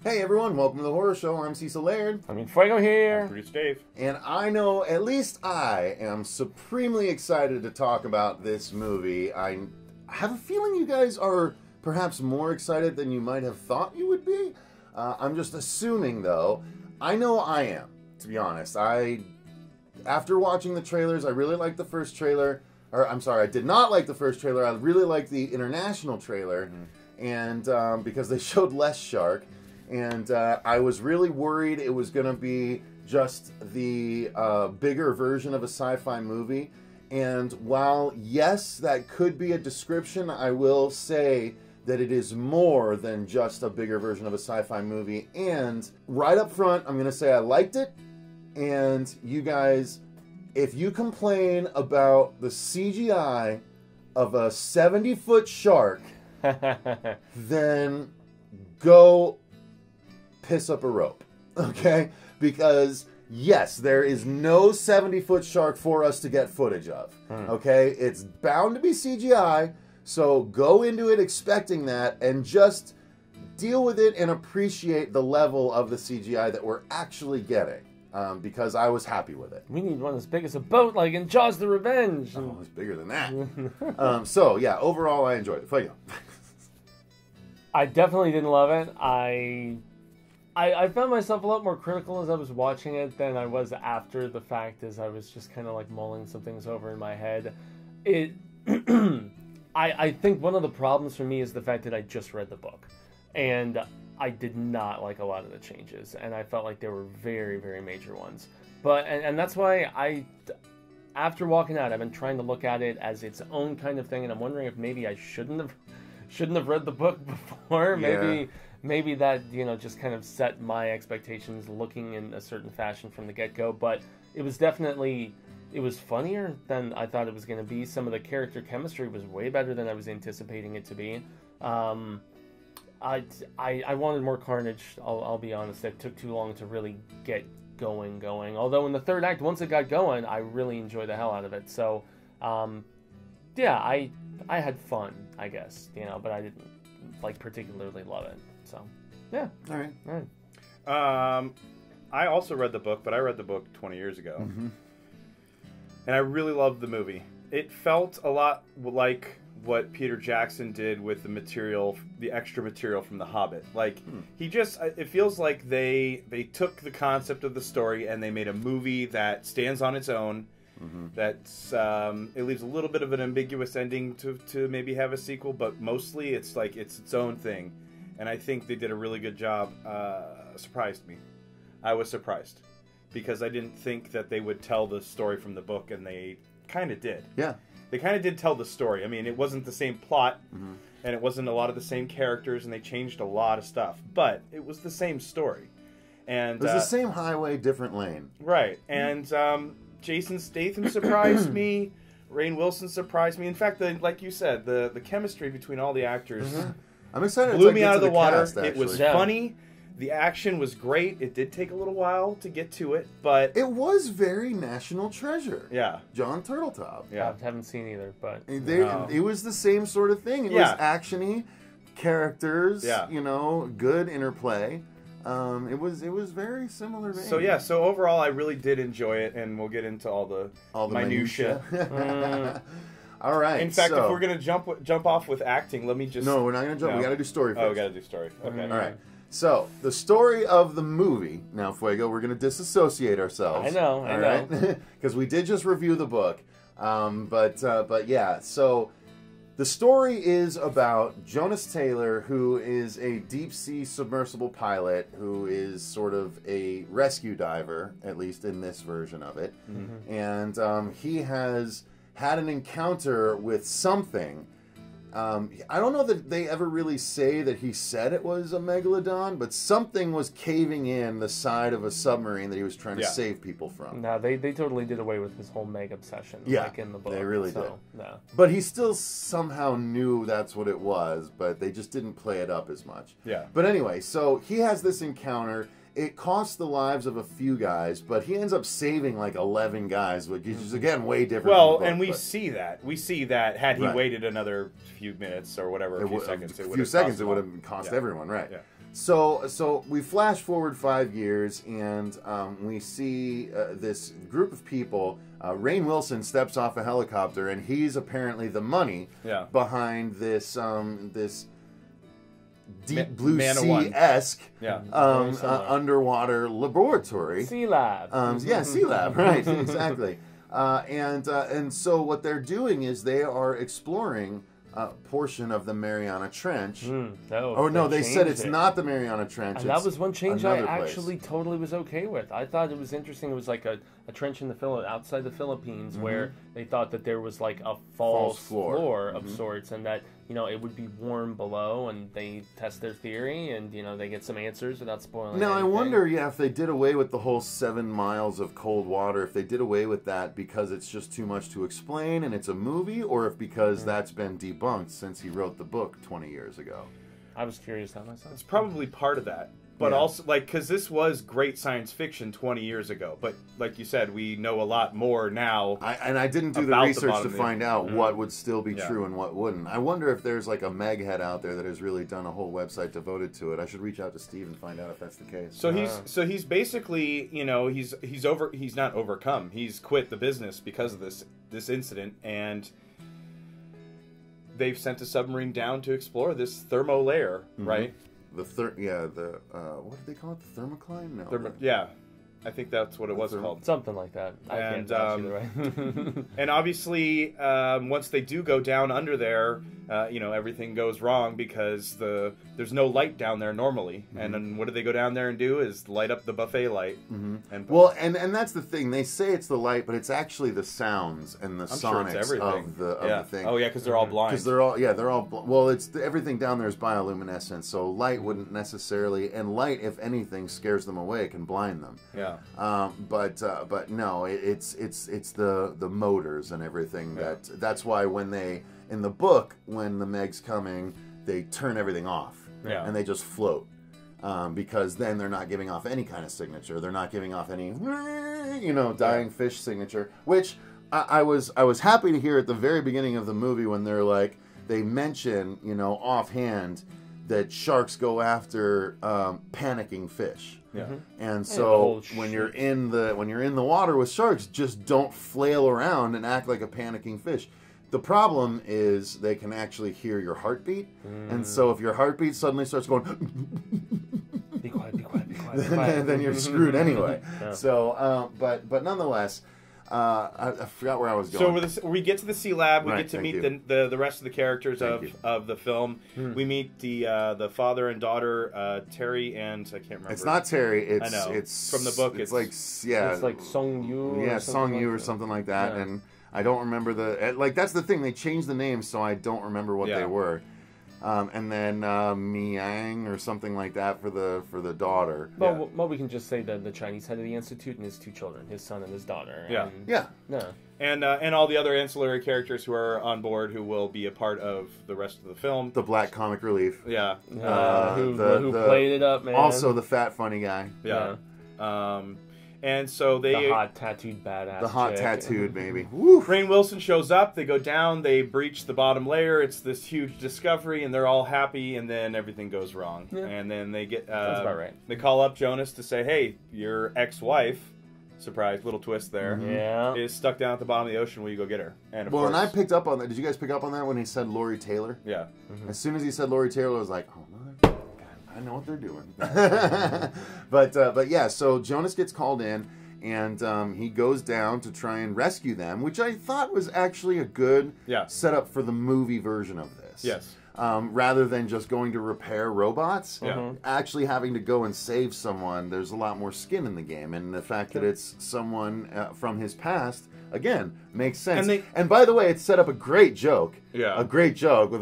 Hey everyone, welcome to the Horror Show. I'm Cecil Laird. Fuego here. I'm Producer Dave. And I know, at least I am supremely excited to talk about this movie. I have a feeling you guys are perhaps more excited than you might have thought you would be. I'm just assuming, though. I know I am, to be honest. After watching the trailers, I really liked the first trailer. Or, I'm sorry, I did not like the first trailer. I really liked the international trailer. And because they showed less shark. And I was really worried it was going to be just the bigger version of a sci-fi movie. And while, yes, that could be a description, I will say that it is more than just a bigger version of a sci-fi movie. And right up front, I'm going to say I liked it. And you guys, if you complain about the CGI of a 70-foot shark, then go piss up a rope, okay? Because, yes, there is no 70-foot shark for us to get footage of, okay? It's bound to be CGI, so go into it expecting that and just deal with it and appreciate the level of the CGI that we're actually getting, because I was happy with it. We need one as big as a boat, like in Jaws the Revenge. Oh, it's bigger than that. So, yeah, overall, I enjoyed it. Fuego. I definitely didn't love it. I found myself a lot more critical as I was watching it than I was after the fact, as I was just kind of like mulling some things over in my head. I think one of the problems for me is the fact that I just read the book. And I did not like a lot of the changes. And I felt like they were very, very major ones. But, and that's why after walking out, I've been trying to look at it as its own kind of thing. And I'm wondering if maybe I shouldn't have read the book before. Yeah. Maybe that, just kind of set my expectations looking in a certain fashion from the get-go. But it was definitely, it was funnier than I thought it was going to be. Some of the character chemistry was way better than I was anticipating it to be. I wanted more carnage, I'll be honest. It took too long to really get going. Although in the third act, once it got going, I really enjoyed the hell out of it. So, yeah, I had fun, I guess, but I didn't, particularly love it. So, yeah. All right. I also read the book, but I read the book 20 years ago. Mm-hmm. And I really loved the movie. It felt a lot like what Peter Jackson did with the extra material from The Hobbit. It feels like they took the concept of the story and they made a movie that stands on its own. Mm-hmm. It leaves a little bit of an ambiguous ending to maybe have a sequel, but mostly it's its own thing. And I think they did a really good job. Surprised me. I was surprised because I didn't think that they would tell the story from the book, and they kind of did. Yeah. They kind of did tell the story. I mean, it wasn't the same plot, and it wasn't a lot of the same characters, and they changed a lot of stuff. But it was the same story. And it was the same highway, different lane. Right. And Jason Statham surprised me. Rainn Wilson surprised me. In fact, like you said, the chemistry between all the actors I'm excited. blew me out of the water. Cast, it was funny. The action was great. It did take a little while to get to it, but it was very National Treasure. Yeah. John Turteltaub. Yeah. I haven't seen either, but it was the same sort of thing. It was action-y, characters, good interplay. It was very similar vein. So overall I really did enjoy it, and we'll get into all the minutia. All right. In fact, if we're gonna jump off with acting, let me just No, we're not gonna jump. We gotta do story first. Oh, we gotta do story. Okay. All right. So, the story of the movie, now, Fuego, we're going to disassociate ourselves. I know. Right? Because we did just review the book. But yeah, so the story is about Jonas Taylor, who is a deep-sea submersible pilot, who is sort of a rescue diver, at least in this version of it. Mm-hmm. And he has had an encounter with something. I don't know that they ever really say that he said it was a megalodon, but something was caving in the side of a submarine that he was trying to save people from. No, they totally did away with his whole meg obsession, in the book. They really did. No. But he still somehow knew that's what it was, but they just didn't play it up as much. Yeah. But anyway, so he has this encounter. It costs the lives of a few guys, but he ends up saving like 11 guys, which is, again, way different. Well, from the book, and we see that. We see that had he waited another few minutes or whatever, a few seconds, it would have cost everyone, right. Yeah. So we flash forward 5 years, and we see this group of people. Rainn Wilson steps off a helicopter, and he's apparently the money behind this this deep blue sea-esque underwater laboratory. Sea lab. Sea lab, right? Exactly. And so what they're doing is they are exploring portion of the Mariana Trench. They said it's not the Mariana Trench. And that was one change I actually totally was okay with. I thought it was interesting. It was like a trench in the outside the Philippines where they thought that there was like a false floor of sorts, and that it would be warm below, and they test their theory, and they get some answers without spoiling anything. I wonder, if they did away with the whole 7 miles of cold water, if they did away with that because it's just too much to explain and it's a movie, or if because that's been debunked since he wrote the book 20 years ago. I was curious how myself. It's probably part of that. But also, because this was great science fiction 20 years ago. But like you said, we know a lot more now. I didn't do the research to find out what would still be true and what wouldn't. I wonder if there's like a Meghead out there that has really done a whole website devoted to it. I should reach out to Steve and find out if that's the case. So he's basically, he's not overcome. He's quit the business because of this incident, and they've sent a submarine down to explore this thermo layer, right? What did they call it? The thermocline? No. I think that's what it was called. Something like that. I can't pronounce either way. And obviously, once they do go down under there, everything goes wrong because there's no light down there normally. And then what do they go down there and do is light up the buffet light. And that's the thing. They say it's the light, but it's actually the sounds and the sonics of the thing. Oh yeah, because they're all blind. Because they're all well, it's everything down there is bioluminescent, so light wouldn't necessarily, and light, if anything, scares them away, can blind them. Yeah. But no, it's the motors and everything that's why when they in the book when the Meg's coming, they turn everything off and they just float because then they're not giving off any kind of signature. They're not giving off any dying fish signature, which I was happy to hear at the very beginning of the movie when they mention offhand that sharks go after panicking fish. Yeah. And so when you're in the water with sharks, just don't flail around and act like a panicking fish. The problem is they can actually hear your heartbeat, and so if your heartbeat suddenly starts going, be quiet, be quiet, be quiet, be quiet. then you're screwed anyway. So, but nonetheless. I forgot where I was going. So we get to the sea lab. We get to meet the rest of the characters of the film. We meet the father and daughter, Terry and I can't remember. It's not Terry. It's from the book. It's like Song Yu. Yeah, Song Yu or something like that. And I don't remember that's the thing. They changed the names, so I don't remember what they were. And then Miang or something like that for the daughter. Well, we can just say the Chinese head of the institute and his 2 children, his son and his daughter. And all the other ancillary characters who are on board who will be a part of the rest of the film. The black comic relief. Yeah. Who played it up, man. Also the fat funny guy. Yeah. And so the hot tattooed badass. The hot chick. tattooed baby. Rainn Wilson shows up. They go down. They breach the bottom layer. It's this huge discovery, and they're all happy. And then everything goes wrong. Yeah. And then they get. That's about right. They call up Jonas to say, "Hey, your ex-wife, surprise, little twist there, is stuck down at the bottom of the ocean. Will you go get her?" And of course, and I picked up on that. Did you guys pick up on that when he said Lori Taylor? Yeah. As soon as he said Lori Taylor, I was like, "Oh my God, I know what they're doing." But yeah. So Jonas gets called in. And he goes down to try and rescue them, which I thought was actually a good setup for the movie version of this. Yes. Rather than just going to repair robots, actually having to go and save someone, there's a lot more skin in the game. And the fact that it's someone from his past, again, makes sense. And by the way, it set up a great joke. Yeah. A great joke with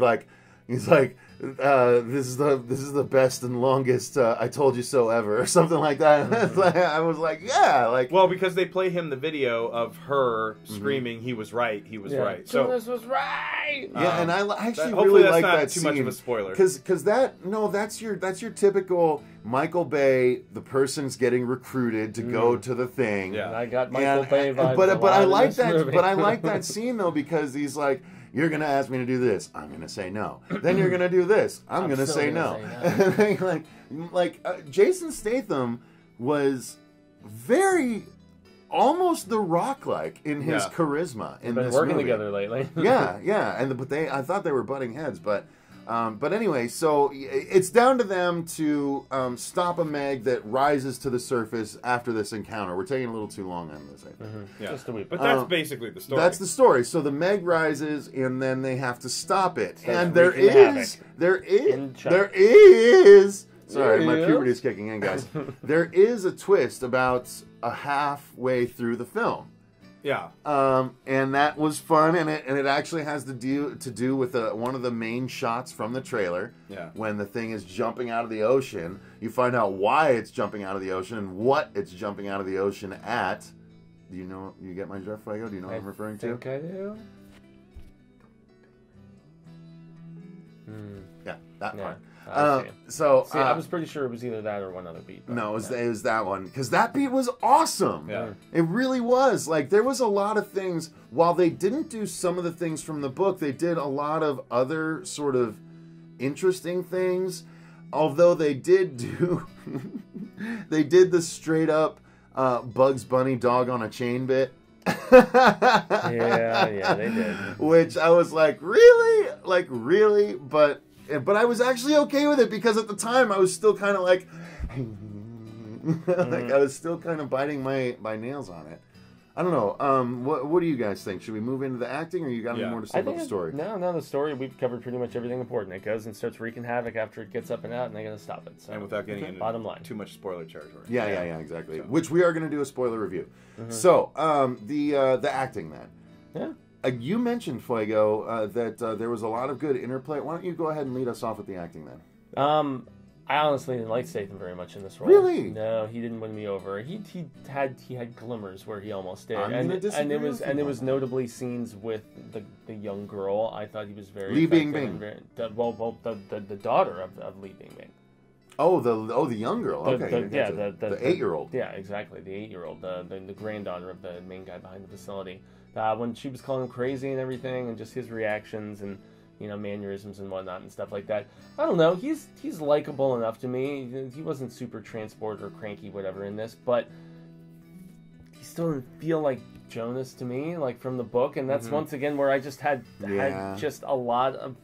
he's like, this is the best and longest I told you so ever, or something like that. I was like, well, because they play him the video of her screaming, "He was right, he was right." So Jonas was right. Yeah, and I actually really like that too scene. Much of a spoiler, because that's your typical Michael Bay. The person's getting recruited to go to the thing. Yeah, I got Michael Bay vibes. But I like that. But I like that scene though because he's like. You're going to ask me to do this. I'm going to say no. Then you're going to do this. I'm going to say no. Jason Statham was very almost The Rock-like in his charisma in this movie. They've been working together lately. yeah. I thought they were butting heads, but anyway, so it's down to them to stop a Meg that rises to the surface after this encounter. We're taking a little too long on this, I think. Yeah. Just a wee bit. But that's basically the story. That's the story. So the Meg rises, and then they have to stop it. So and there is. Sorry, my puberty is kicking in, guys. There is a twist about a halfway through the film. Yeah. And that was fun, and it actually has to do with one of the main shots from the trailer. Yeah. When the thing is jumping out of the ocean, you find out why it's jumping out of the ocean and what it's jumping out of the ocean at. Do you know? You get my drift, Fuego? Do you know what I'm referring to? I think I do. Yeah, that part. I I was pretty sure it was either that or one other beat. No, it was that one. Because that beat was awesome. Yeah. It really was. Like, there was a lot of things. While they didn't do some of the things from the book, they did a lot of other sort of interesting things. Although they did do... they did the straight up Bugs Bunny dog on a chain bit. yeah, they did. Which I was like, really? Like, really? But I was actually okay with it because at the time I was still kind of like, I was still kind of biting my nails on it. I don't know. What do you guys think? Should we move into the acting, or you got any more to say about the story? No, the story, we've covered pretty much everything important. It goes and starts wreaking havoc after it gets up and out, and they got to stop it. So, and without getting into bottom line, too much spoiler territory. Yeah, exactly. So. Which we are going to do a spoiler review. So, the acting then. Yeah. You mentioned, Fuego, that there was a lot of good interplay. Why don't you go ahead and lead us off with the acting then? I honestly didn't like Statham very much in this role. Really? No, he didn't win me over. He had glimmers where he almost did, and it was notably scenes with the young girl. I thought he was very Li Bingbing. The daughter of Li Bingbing. Oh, the young girl. Okay, the 8-year-old. Yeah, exactly, the 8-year-old, the granddaughter of the main guy behind the facility. When she was calling him crazy and everything, and just his reactions and mannerisms and whatnot and stuff like that. I don't know. He's likable enough to me. He wasn't super transport or cranky, whatever, in this, but he still didn't feel like Jonas to me, like from the book. And that's once again where I just had just a lot of.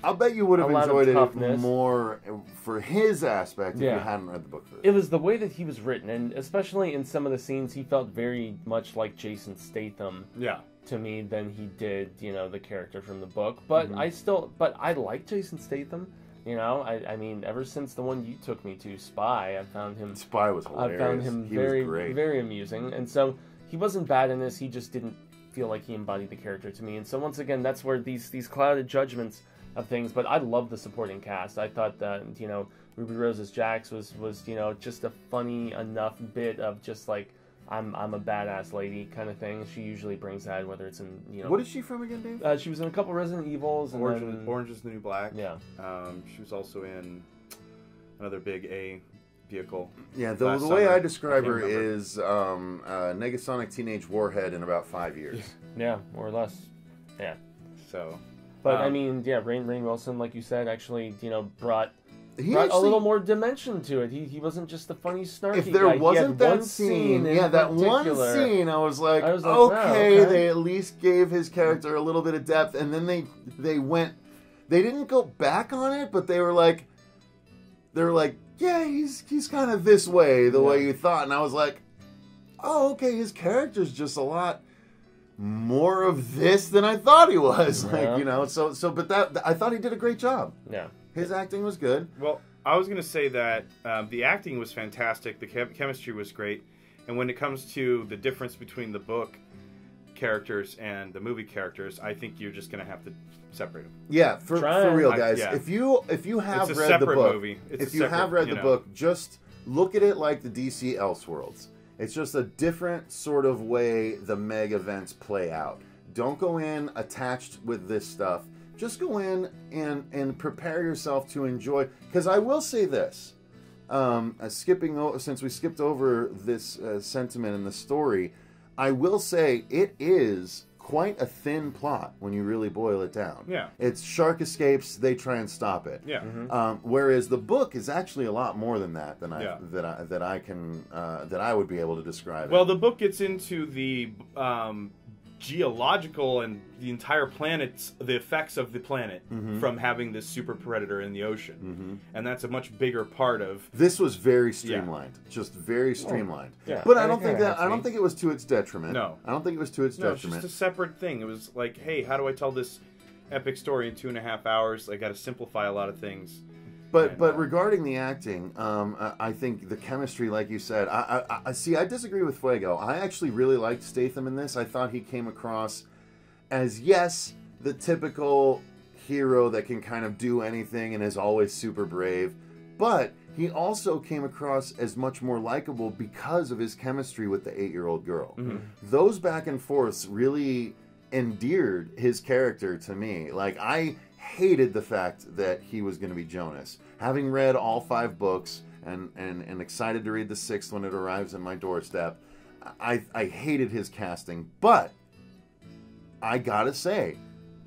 I'll bet you would have enjoyed it more for his aspect if you hadn't read the book first. It was the way that he was written, and especially in some of the scenes, he felt very much like Jason Statham. Yeah. To me than he did, the character from the book. But I like Jason Statham. I mean, ever since the one you took me to, Spy, I found him. Spy was hilarious. I found him very, very amusing, and so he wasn't bad in this. He just didn't feel like he embodied the character to me. And so once again, that's where these clouded judgments of things. But I love the supporting cast. I thought that Ruby Rose's Jax was just a funny enough bit of just like. I'm a badass lady kind of thing. She usually brings that, whether it's in What is she from again, Dave? She was in a couple Resident Evils. And Orange is the New Black. Yeah. She was also in another big A vehicle. Yeah. The way I describe her is Negasonic Teenage Warhead in about 5 years. Yeah, more or less. Yeah. So. But I mean, Rainn Wilson, like you said, actually brought a little more dimension to it. He wasn't just the funny, snarky If there guy. wasn't that scene, that one scene, I was like, okay, they at least gave his character a little bit of depth, and then they didn't go back on it, but they were like, yeah, he's kind of this way, the way you thought, and I was like, oh, okay, his character's just a lot more of this than I thought he was, but that I thought he did a great job. Yeah. His acting was good. Well, I was going to say that the acting was fantastic. The chemistry was great. And when it comes to the difference between the book characters and the movie characters, I think you're just going to have to separate them. Yeah, for real, guys. If you have read the book, the book, just look at it like the DC Elseworlds. It's just a different sort of way the Meg events play out. Don't go in attached with this stuff. Just go in and prepare yourself to enjoy. Because I will say this, since we skipped over this sentiment in the story, I will say it is quite a thin plot when you really boil it down. Yeah. It's shark escapes, they try and stop it. Yeah. Whereas the book is actually a lot more than that Yeah. that I would be able to describe. Well, the book gets into the geological and the entire planet's, the effects of the planet from having this super predator in the ocean, and that's a much bigger part of. This was very streamlined, just very streamlined. Yeah. But I don't think it was to its detriment. No. I don't think it was to its No, it's detriment. just a separate thing. It was like, hey, how do I tell this epic story in 2.5 hours? I got to simplify a lot of things. But regarding the acting, I think the chemistry, like you said, I see. I disagree with Fuego. I actually really liked Statham in this. I thought he came across as, yes, the typical hero that can kind of do anything and is always super brave, but he also came across as much more likable because of his chemistry with the 8-year-old girl. Those back and forths really endeared his character to me. Like, I hated the fact that he was going to be Jonas. Having read all 5 books and excited to read the 6th when it arrives on my doorstep, I hated his casting. But I gotta say,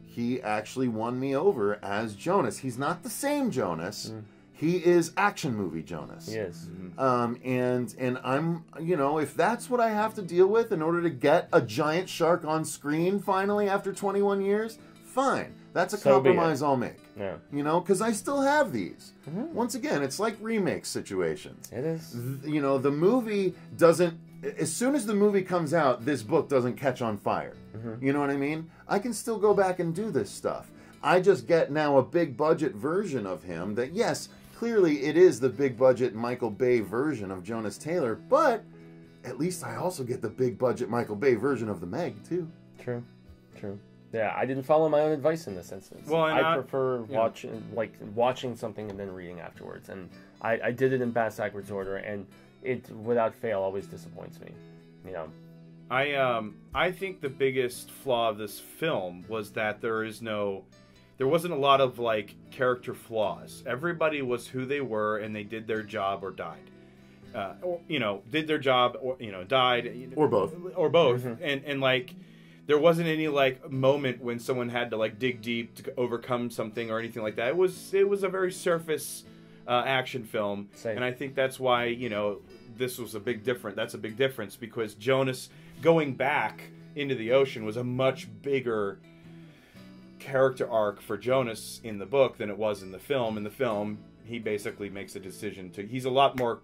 he actually won me over as Jonas. He's not the same Jonas. He is action movie Jonas. Yes. And I'm, if that's what I have to deal with in order to get a giant shark on screen finally after 21 years, fine. That's a compromise I'll make. Yeah. Because I still have these. Once again, it's like remake situations. It is. The movie doesn't. As soon as the movie comes out, this book doesn't catch on fire. You know what I mean? I can still go back and do this stuff. I just get now a big budget version of him that, yes, clearly it is the big budget Michael Bay version of Jonas Taylor, but at least I also get the big budget Michael Bay version of the Meg, too. True. Yeah, I didn't follow my own advice in this instance. Well, I prefer watching something and then reading afterwards, and I did it in backwards order, and it without fail always disappoints me. I think the biggest flaw of this film was that there wasn't a lot of like character flaws. Everybody was who they were, and they did their job or died. Did their job or died, Or both, and like. There wasn't any like moment when someone had to like dig deep to overcome something or anything like that. It was a very surface action film, and I think that's why this was a big difference. That's a big difference because Jonas going back into the ocean was a much bigger character arc for Jonas in the book than it was in the film. In the film, he basically makes a decision he's a lot more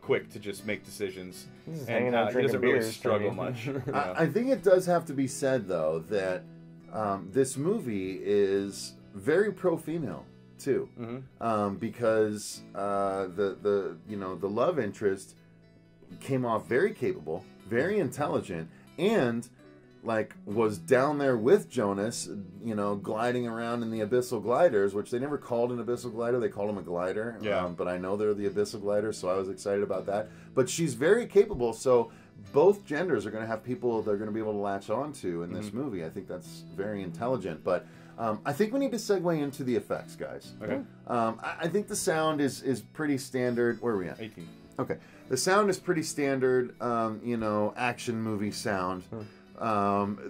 quick to just make decisions, and he doesn't really struggle much. I think it does have to be said, though, that this movie is very pro-female too, because the love interest came off very capable, very intelligent, and was down there with Jonas, gliding around in the abyssal gliders, which they never called an abyssal glider, they called them a glider. Yeah. But I know they're the abyssal gliders, so I was excited about that. But she's very capable, so both genders are going to have people they're going to be able to latch on to in this movie. I think that's very intelligent. But I think we need to segue into the effects, guys. Okay. I think the sound is pretty standard. Where are we at? 18. Okay. The sound is pretty standard, action movie sound.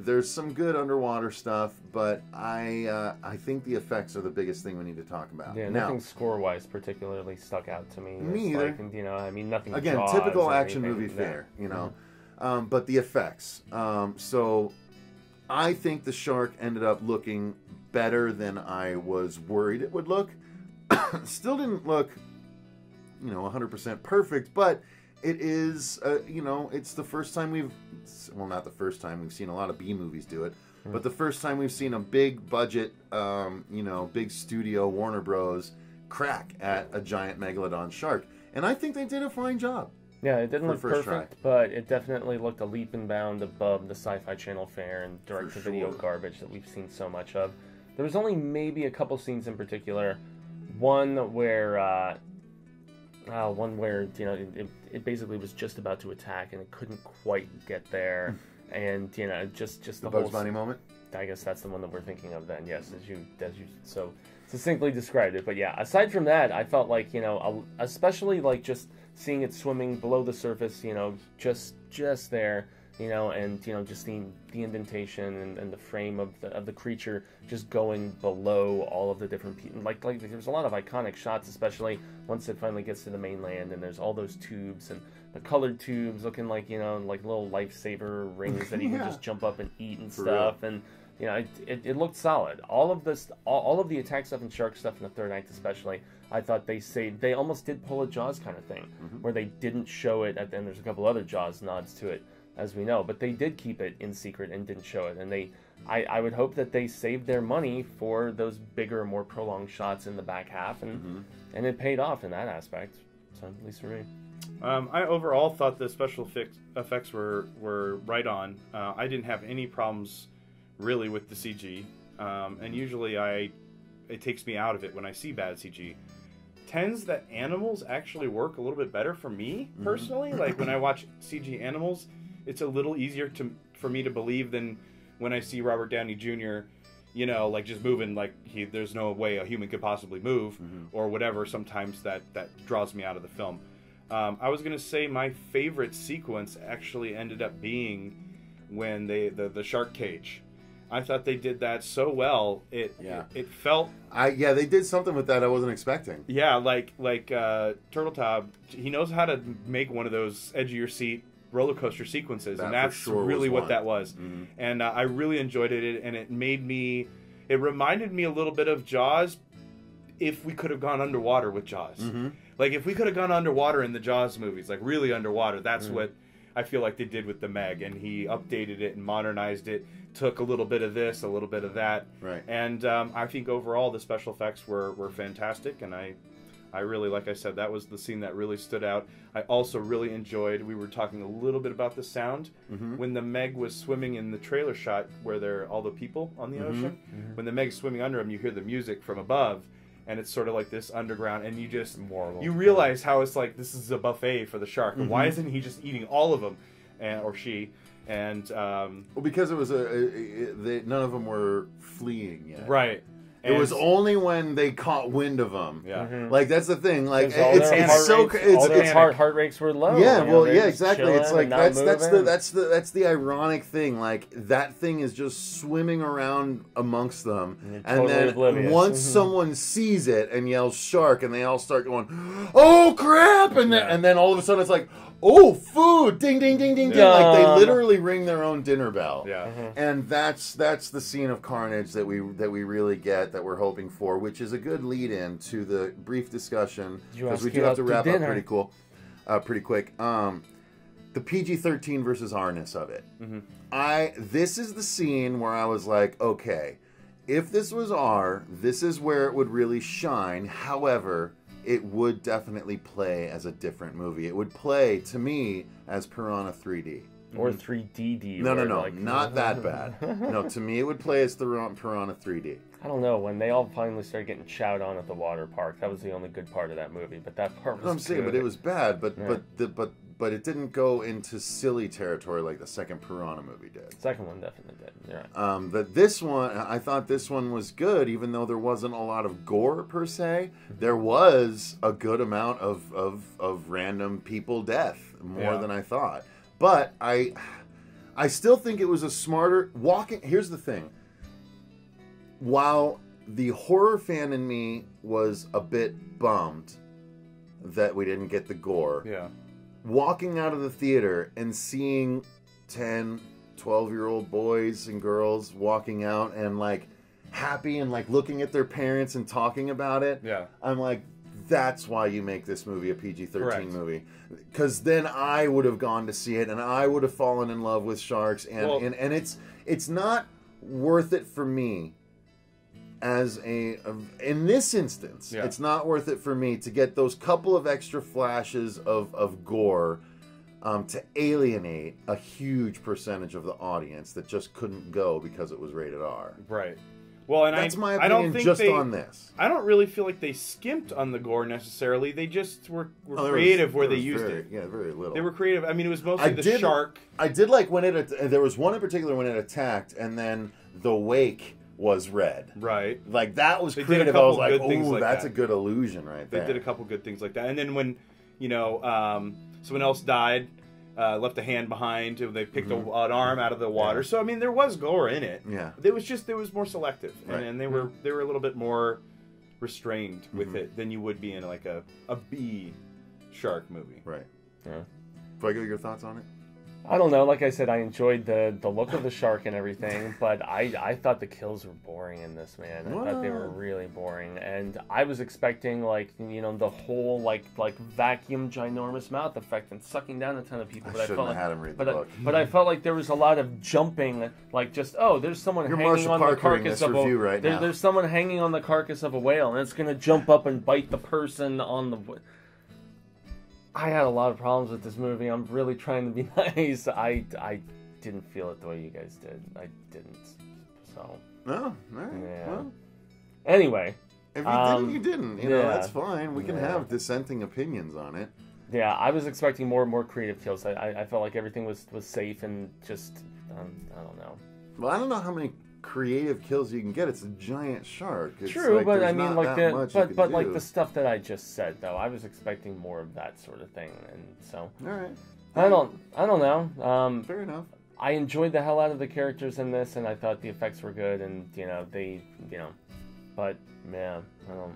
There's some good underwater stuff, but I think the effects are the biggest thing we need to talk about. Yeah, nothing score-wise particularly stuck out to me. Me either. Nothing. Again, Jaws typical or action anything. movie fare, but the effects. So I think the shark ended up looking better than I was worried it would look. Still didn't look, 100% perfect, but it is, it's the first time not the first time, we've seen a lot of B movies do it, but the first time we've seen a big budget, big studio, Warner Bros. Crack at a giant megalodon shark. And I think they did a fine job. Yeah, it didn't look first perfect, but it definitely looked a leap and bound above the Sci-Fi Channel fare and direct-to-video sure. garbage that we've seen so much of. There was only maybe a couple scenes in particular. One where it basically was just about to attack and it couldn't quite get there, and just the Bugs whole Bunny moment. I guess that's the one that we're thinking of then. Yes, as you so succinctly described it. But yeah, aside from that, I felt like especially like just seeing it swimming below the surface, just there, you know, and you know, just the indentation and the frame of the creature just going below all of the different like there's a lot of iconic shots, especially once it finally gets to the mainland, and there's all those tubes and the colored tubes looking like, you know, like little lifesaver rings that he can just jump up and eat and stuff. And you know, it looked solid. All of this, all of the attack stuff and shark stuff in the third act especially, I thought they almost did pull a Jaws kind of thing, where they didn't show it at the end. There's a couple other Jaws nods to it, as we know, but they did keep it in secret and didn't show it. And I would hope that they saved their money for those bigger, more prolonged shots in the back half, and it paid off in that aspect. So at least for me. I overall thought the special effects were right on. I didn't have any problems really with the CG, and usually it takes me out of it when I see bad CG. Tends that animals actually work a little bit better for me personally. Like when I watch CG animals, it's a little easier for me to believe than when I see Robert Downey Jr., you know, like just moving like there's no way a human could possibly move or whatever. Sometimes that draws me out of the film. I was going to say my favorite sequence actually ended up being when the shark cage. I thought they did that so well. It felt... they did something with that I wasn't expecting. Yeah, like Turtletop, he knows how to make one of those edge-of-your-seat roller coaster sequences, and that's really what that was. And I really enjoyed it, and it reminded me a little bit of Jaws if we could have gone underwater with Jaws. Like, if we could have gone underwater in the Jaws movies, like really underwater, that's what I feel like they did with the Meg, and he updated it and modernized it, took a little bit of this, a little bit of that. Right. And I think overall the special effects were fantastic, and I really, like I said, that was the scene that really stood out. I also really enjoyed, we were talking a little bit about the sound, when the Meg was swimming in the trailer shot where there are all the people on the ocean. When the Meg's swimming under him, you hear the music from above, and it's sort of like this underground, and you realize how it's like this is a buffet for the shark. And why isn't he just eating all of them, or she? And well, because it was none of them were fleeing yet. Right. It was only when they caught wind of them. Yeah. Like that's the thing. Like all their heart rates were low. Yeah. Well, yeah, exactly. It's like that's the ironic thing. Like that thing is just swimming around amongst them, and then oblivious. Once someone sees it and yells "shark," and they all start going, "Oh crap!" and then all of a sudden it's like, "Oh, food! Ding, ding, ding, ding, ding!" Like they literally ring their own dinner bell. Yeah. And that's the scene of carnage that we really get, that we're hoping for, which is a good lead-in to the brief discussion, because we do have to wrap up pretty quick. The PG-13 versus R-ness of it. This is the scene where I was like, okay, if this was R, this is where it would really shine. However, it would definitely play as a different movie. It would play, to me, as Piranha 3D. Or 3DD. No, like, not that bad. No, to me, it would play as Piranha 3D. I don't know. When they all finally started getting chowed on at the water park, that was the only good part of that movie. But that part was I'm saying, but it was bad. But it didn't go into silly territory like the second Piranha movie did. The second one definitely did. You're right. But this one, I thought this one was good, even though there wasn't a lot of gore per se. There was a good amount of random people death, more than I thought. But I still think it was a smarter Here's the thing. While the horror fan in me was a bit bummed that we didn't get the gore, walking out of the theater and seeing 10, 12-year-old boys and girls walking out and like happy and like looking at their parents and talking about it, I'm like, that's why you make this movie a PG-13 movie. Because then I would have gone to see it and I would have fallen in love with sharks. And it's not worth it for me as in this instance. It's not worth it for me to get those couple of extra flashes of gore to alienate a huge percentage of the audience that just couldn't go because it was rated R. Right. Well, and that's my opinion on this. I don't really feel like they skimped on the gore necessarily. They just were creative where they used it. Yeah, very little. They were creative. I mean, it was mostly the shark. I did like when there was one in particular when it attacked, and then the wake was red. Right. Like, that was creative. I was like, oh, that's a good illusion right there. They did a couple good things like that. And then when, someone else died, left a hand behind. They picked an arm out of the water. So I mean, there was gore in it. Yeah. It was more selective, Right. and they were a little bit more restrained with it than you would be in like a B shark movie. Right. Yeah. Fuego, your thoughts on it? I don't know. Like I said, I enjoyed the look of the shark and everything, but I thought the kills were boring in this, man. I thought they were really boring, and I was expecting like the whole like vacuum ginormous mouth effect and sucking down a ton of people. I shouldn't have had him read the book. But I felt like there was a lot of jumping, like just there's someone You're hanging Marsha on the Parkering carcass this of review a right now. there's someone hanging on the carcass of a whale, and it's gonna jump up and bite the person on the. I had a lot of problems with this movie. I'm really trying to be nice. I didn't feel it the way you guys did. I didn't. So. No. All right. Yeah. Well, anyway. if you didn't, you didn't. You know, yeah. that's fine. We can have dissenting opinions on it. Yeah, I was expecting more creative kills. I felt like everything was safe and just I don't know. Well, I don't know how many creative kills you can get. It's a giant shark. It's True, like, but I there's mean, not like that much you but can like do. the stuff that I just said, though, I was expecting more of that sort of thing, and so All right. I don't know. Fair enough. I enjoyed the hell out of the characters in this, and I thought the effects were good, and but man, I don't.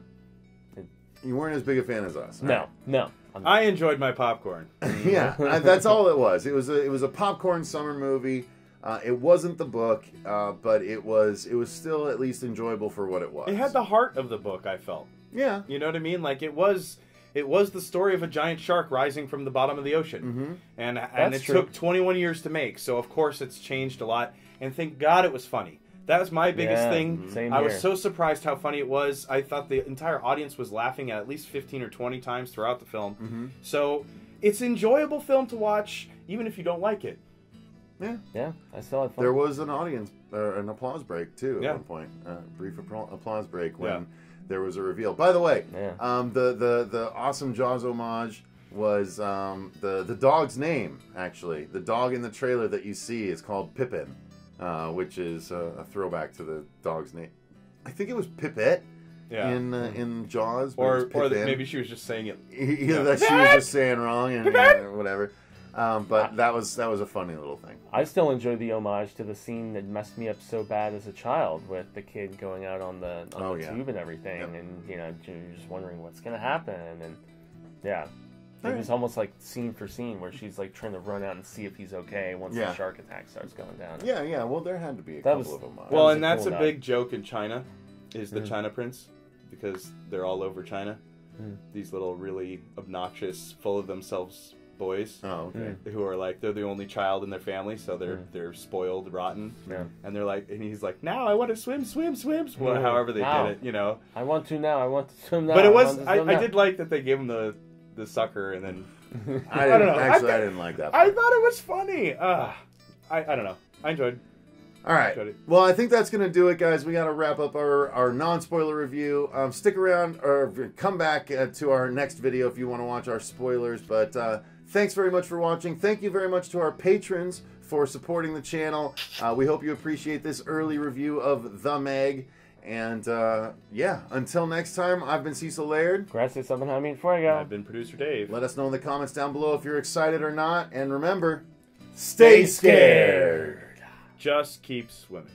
You weren't as big a fan as us. All No. I enjoyed my popcorn. Yeah, that's all it was. It was a popcorn summer movie. It wasn't the book, but it was still at least enjoyable for what it was. It had the heart of the book, I felt. Yeah. You know what I mean? Like it was the story of a giant shark rising from the bottom of the ocean. And it took 21 years to make. So of course it's changed a lot. And thank God it was funny. That was my biggest thing. Same I here. was so surprised how funny it was. I thought the entire audience was laughing at least 15 or 20 times throughout the film. So it's an enjoyable film to watch, even if you don't like it. Yeah, I still had fun. There was an audience, an applause break too at Yeah. one point. Brief applause break when there was a reveal. By the way, the awesome Jaws homage was the dog's name. Actually, the dog in the trailer that you see is called Pippin, which is a throwback to the dog's name. I think it was Pipette. Yeah. In Jaws, but Or it's Pippin. maybe she was just saying it. That she was just saying wrong and whatever. But that was a funny little thing. I still enjoy the homage to the scene that messed me up so bad as a child with the kid going out on the tube and everything, and you're just wondering what's gonna happen, and it was almost like scene for scene where she's like trying to run out and see if he's okay once the shark attack starts going down. Yeah. Well, there had to be a couple of them. Well, and that's a big joke in China, is the China Prince, because they're all over China. These little really obnoxious, full of themselves boys who are like they're the only child in their family, so they're spoiled rotten, and they're like, and he's like, now I want to swim, well, however they did it, I want to swim now. But it was I did like that they gave him the sucker, and then I don't know. Actually, I didn't like that part. I thought it was funny. I don't know. I enjoyed. All right. Well, I think that's going to do it, guys. We got to wrap up our non-spoiler review. Stick around or come back to our next video if you want to watch our spoilers. But thanks very much for watching. Thank you very much to our patrons for supporting the channel. We hope you appreciate this early review of The Meg. And until next time, I've been Cecil Laird. Gracias, Jaime, and Fuego. I've been Producer Dave. Let us know in the comments down below if you're excited or not. And remember, stay scared. Just keep swimming.